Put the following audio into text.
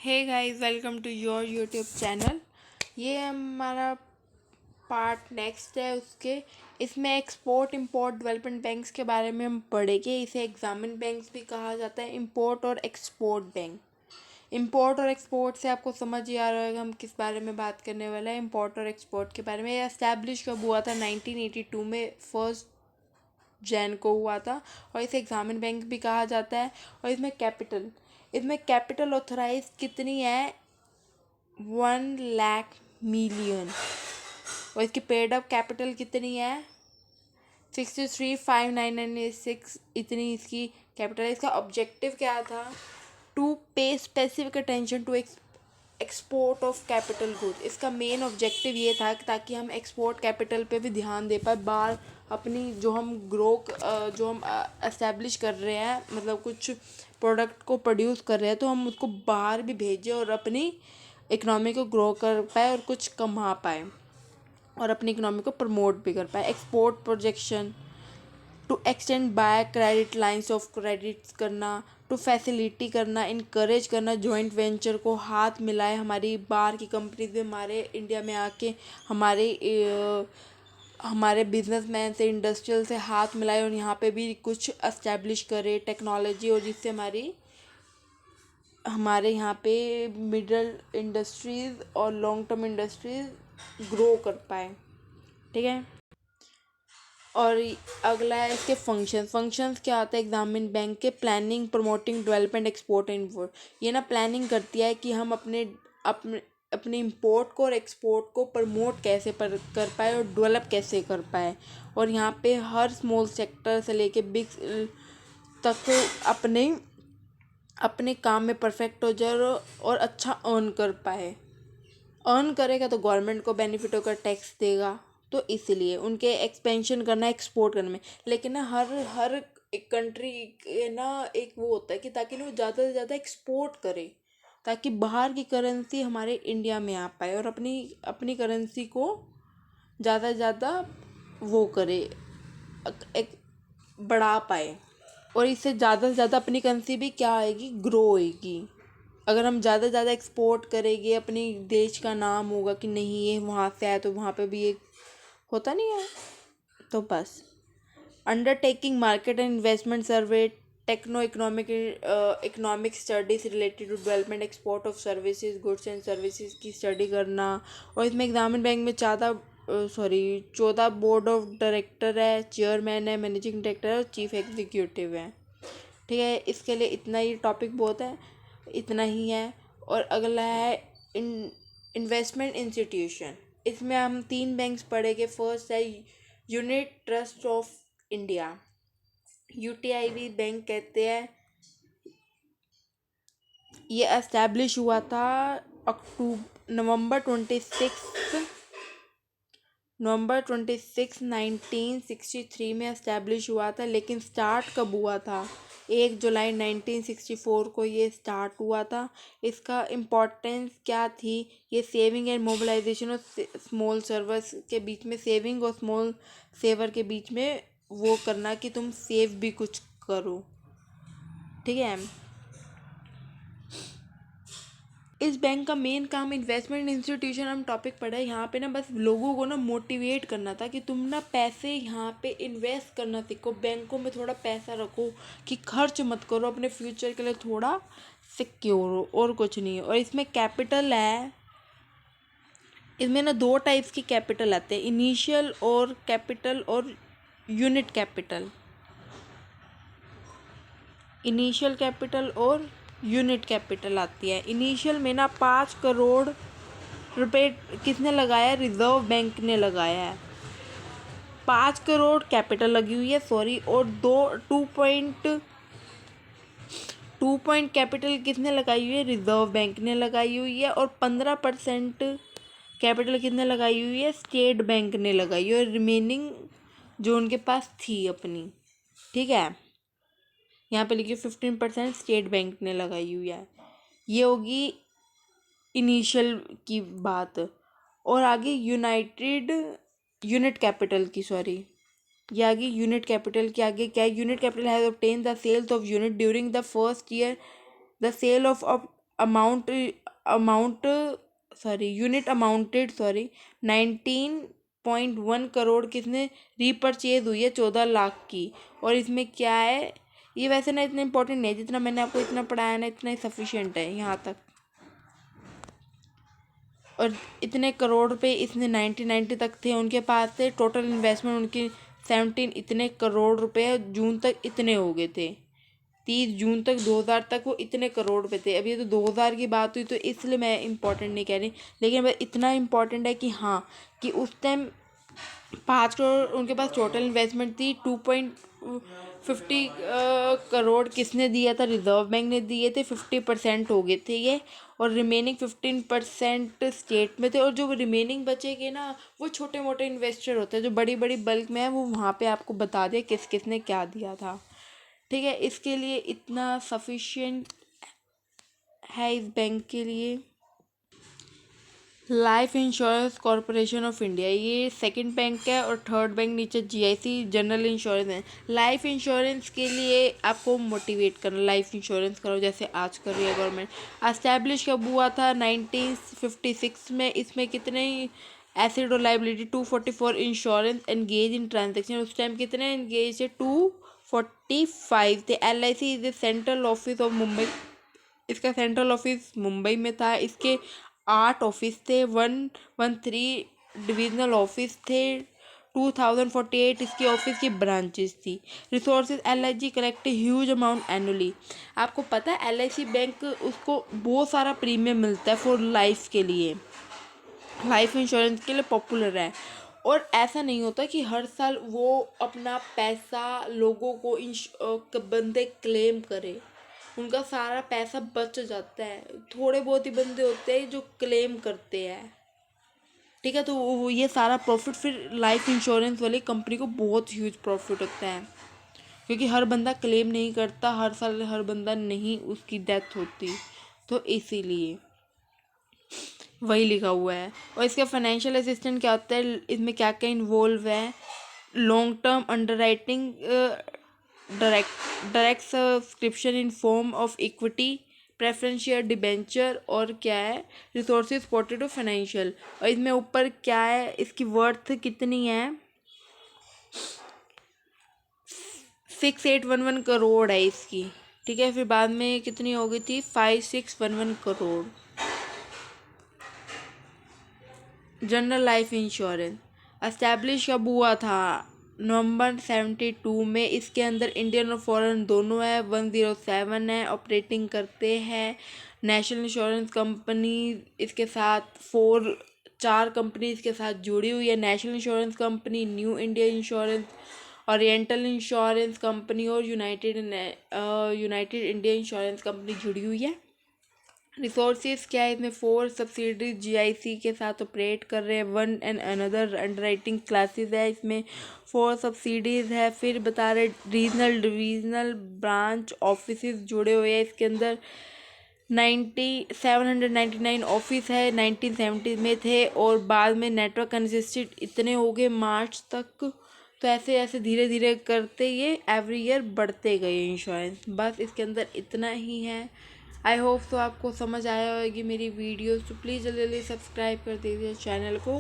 Hey guys, welcome to your YouTube channel. ये हमारा part next है उसके। इसमें एक्सपोर्ट इंपोर्ट डेवलपमेंट बैंक्स के बारे में हम पढ़ेंगे। इसे एग्जामिन बैंक्स भी कहा जाता है, इंपोर्ट और एक्सपोर्ट बैंक। इंपोर्ट और एक्सपोर्ट से आपको समझ ही आ रहा होगा हम किस बारे में बात करने वाले हैं। इंपोर्ट और एक्सपोर्ट के बारे में। ये एस्टैब्लिश कब हुआ था? 1982 में 1 जैन को हुआ था। और इसे एग्जामिन बैंक भी कहा जाता है। और इसमें कैपिटल ऑथराइज कितनी है? 1 लाख मिलियन। और इसकी पेड अप कैपिटल कितनी है? 63,599,6 इतनी इसकी कैपिटल है। इसका ऑब्जेक्टिव क्या था? To pay specific attention to export of capital good. इसका मेन ऑब्जेक्टिव ये था कि ताकि हम एक्सपोर्ट कैपिटल पे भी ध्यान दे पाए। बाहर अपनी जो हम एस्टेब्लिश कर रहे हैं, मतलब कुछ प्रोडक्ट को प्रोड्यूस कर रहे हैं, तो हम उसको बाहर भी भेजें और अपनी इकनॉमी को ग्रो कर पाए और कुछ कमा पाए और अपनी इकनॉमी को प्रमोट भी कर पाए। Export projection to extend by credit lines of credits करना, टू फैसिलिटी करना, इनकरेज करना जॉइंट वेंचर को, हाथ मिलाए हमारी बाहर की कंपनीज भी हमारे इंडिया में आके हमारे बिजनेसमैन से, इंडस्ट्रियल से हाथ मिलाए और यहाँ पे भी कुछ एस्टेब्लिश करे टेक्नोलॉजी, और जिससे हमारे यहाँ पे मिडल इंडस्ट्रीज़ और लॉन्ग टर्म इंडस्ट्रीज़ ग्रो कर पाए। ठीक है। और अगला है इसके फंक्शंस क्या होता है एग्जामिन बैंक के? Planning, promoting, development, export and import. ये ना प्लानिंग करती है कि हम अपने अपने इम्पोर्ट को और एक्सपोर्ट को प्रमोट कैसे कर पाए और डेवलप कैसे कर पाए। और यहाँ पे हर स्मॉल सेक्टर से लेके बिग तक अपने काम में परफेक्ट हो जाए और अच्छा अर्न कर पाए। अर्न करेगा तो गवर्नमेंट को बेनिफिट होगा, टैक्स देगा। तो इसलिए उनके एक्सपेंशन करना, एक्सपोर्ट करने में। लेकिन ना हर एक कंट्री के ना एक वो होता है कि ताकि ना वो ज़्यादा से ज़्यादा एक्सपोर्ट करे, ताकि बाहर की करेंसी हमारे इंडिया में आ पाए और अपनी अपनी करेंसी को ज़्यादा से ज़्यादा वो करे, एक बढ़ा पाए। और इससे ज़्यादा से ज़्यादा अपनी करेंसी भी क्या आएगी? ग्रो होएगी। अगर हम ज़्यादा से ज़्यादा एक्सपोर्ट करेंगे, अपनी देश का नाम होगा कि नहीं ये वहाँ से आया, तो वहाँ पे भी एक होता नहीं है। तो बस undertaking market and investment survey, techno economic studies related to development, export of services, goods and services की स्टडी करना। और इसमें एग्जामिन बैंक में 14 बोर्ड ऑफ डायरेक्टर है, चेयरमैन है, मैनेजिंग डायरेक्टर है और चीफ एग्जीक्यूटिव है। ठीक है। इसके लिए इतना ही टॉपिक बहुत है, इतना ही है। और अगला है इन्वेस्टमेंट इंस्टीट्यूशन। इसमें हम 3 बैंक्स पढ़ेंगे। फर्स्ट है unit trust of India, UTIB bank कहते हैं। ये एस्टैब्लिश हुआ था नवंबर 26 1963 में एस्टैब्लिश हुआ था। लेकिन स्टार्ट कब हुआ था? 1 जुलाई 1964 को ये स्टार्ट हुआ था। इसका इम्पोर्टेंस क्या थी? ये सेविंग एंड मोबिलाइजेशन और स्मॉल सर्वर्स के बीच में, सेविंग और स्मॉल सेवर के बीच में वो करना कि तुम सेव भी कुछ करो। ठीक है। इस बैंक का मेन काम, इन्वेस्टमेंट इंस्टीट्यूशन हम टॉपिक पढ़ा है यहाँ पे ना, बस लोगों को ना मोटिवेट करना था कि तुम ना पैसे यहाँ पे इन्वेस्ट करना सीखो, बैंकों में थोड़ा पैसा रखो, कि खर्च मत करो, अपने फ्यूचर के लिए थोड़ा सिक्योर हो, और कुछ नहीं है। और इसमें कैपिटल है, इसमें ना 2 टाइप्स की कैपिटल आते हैं, इनिशियल और कैपिटल और यूनिट कैपिटल। इनिशियल कैपिटल और यूनिट कैपिटल आती है। इनिशियल में ना 5 करोड़ रुपए किसने लगाया? रिजर्व बैंक ने लगाया है। 5 करोड़ कैपिटल लगी हुई है, सॉरी। और 2 पॉइंट कैपिटल किसने लगाई हुई है? रिजर्व बैंक ने लगाई हुई है। और 15% कैपिटल किसने लगाई हुई है? स्टेट बैंक ने लगाई हुई है। रिमेनिंग जो उनके पास थी अपनी। ठीक है। यहाँ पे लिखिए 15% स्टेट बैंक ने लगाई हुई है। ये होगी इनिशियल की बात। और आगे यूनिट कैपिटल की, सॉरी, ये आगे यूनिट कैपिटल के आगे क्या है? Unit capital has obtain the sales of unit during the first year, the sale of amount amount unit amounted 19.1 crore किसने रीपरचेज हुई है 14 लाख की। और इसमें क्या है, ये वैसे ना इतना इम्पोर्टेंट नहीं है, जितना मैंने आपको इतना पढ़ाया ना इतना ही सफिशिएंट है यहाँ तक। और इतने करोड़ रुपए इसने 1990 तक थे उनके पास थे, टोटल इन्वेस्टमेंट उनकी 17 इतने करोड़ रुपए जून तक इतने हो गए थे। 30 जून तक 2000 तक वो इतने करोड़ रुपए थे। अभी ये तो 2000 की बात हुई तो इसलिए मैं इम्पोर्टेंट नहीं कह रही, लेकिन बस इतना इम्पोर्टेंट है कि हाँ कि उस टाइम 5 करोड़ उनके पास टोटल इन्वेस्टमेंट थी। 2.50 करोड़ किसने दिया था, रिजर्व बैंक ने दिए थे। 50% हो गए थे ये, और रिमेनिंग 15% स्टेट में थे। और जो रिमेनिंग बचेगे ना वो छोटे मोटे इन्वेस्टर होते हैं जो बड़ी बड़ी बल्क में है, वो वहाँ पे आपको बता दिया किस किस ने क्या दिया था। ठीक है, इसके लिए इतना सफिशिएंट है इस बैंक के लिए। Life insurance corporation of India, ये सेकंड बैंक है, और थर्ड बैंक नीचे जीआईसी जनरल इंश्योरेंस है। लाइफ इंश्योरेंस के लिए आपको मोटिवेट करना, लाइफ इंश्योरेंस करो जैसे आज कर रही है गवर्नमेंट। एस्टैब्लिश कब हुआ था, 1956 में। इसमें कितने एसिड और liability 244 insurance engage in transaction, उस टाइम कितने एंगेज थे, 245 थे। LIC is a central office of Mumbai, इसका सेंट्रल ऑफिस मुंबई में था। इसके 8 ऑफिस थे, 113 डिविजनल ऑफिस थे, 2048 इसकी ऑफिस की ब्रांचेस थी। Resources, LIC collect huge amount annually. आपको पता है LIC बैंक उसको बहुत सारा प्रीमियम मिलता है फॉर लाइफ के लिए, लाइफ इंश्योरेंस के लिए पॉपुलर है। और ऐसा नहीं होता कि हर साल वो अपना पैसा लोगों को बंदे क्लेम करे, उनका सारा पैसा बच जाता है। थोड़े बहुत ही बंदे होते हैं जो क्लेम करते हैं। ठीक है, तो ये सारा प्रॉफिट फिर लाइफ इंश्योरेंस वाली कंपनी को बहुत ह्यूज प्रॉफिट होता है, क्योंकि हर बंदा क्लेम नहीं करता, हर साल हर बंदा नहीं उसकी डेथ होती, तो इसीलिए वही लिखा हुआ है। और इसका फाइनेंशियल असिस्टेंट क्या होता है, इसमें क्या क्या इन्वॉल्व है, long term underwriting, direct subscription in form of equity, preference share, debenture, और क्या है रिसोर्सेज सपोर्टेड ऑफ फाइनेंशियल। और इसमें ऊपर क्या है, इसकी वर्थ कितनी है, 6811 करोड़ है इसकी। ठीक है, फिर बाद में कितनी हो गई थी, 5611 crore. General life insurance establish कब हुआ था, नवंबर 72 में। इसके अंदर इंडियन और फॉरेन दोनों है, 107 है, ऑपरेटिंग करते हैं। नेशनल इंश्योरेंस कंपनी इसके साथ 4 कंपनी इसके साथ जुड़ी हुई है। National insurance company, new India insurance, oriental insurance company और यूनाइटेड इंडिया इंश्योरेंस कंपनी जुड़ी हुई है। रिसोर्सेज क्या है, इसमें 4 सब्सिडरीज GIC के साथ ऑपरेट कर रहे हैं। 1 एंड अनदर अंडरराइटिंग क्लासेस है, इसमें 4 सब्सिडीज है। फिर बता रहे रीजनल डिविजनल ब्रांच ऑफिस जुड़े हुए हैं इसके अंदर। 799 ऑफिस है, 1970 में थे, और बाद में नेटवर्क कंजेस्टेड इतने हो गए मार्च तक। तो ऐसे ऐसे धीरे धीरे करते ये एवरी ईयर बढ़ते गए इंश्योरेंस। बस इसके अंदर इतना ही है। आई होप तो आपको समझ आया होगी मेरी वीडियोस, तो प्लीज़ जल्दी जल्दी सब्सक्राइब कर दीजिए चैनल को।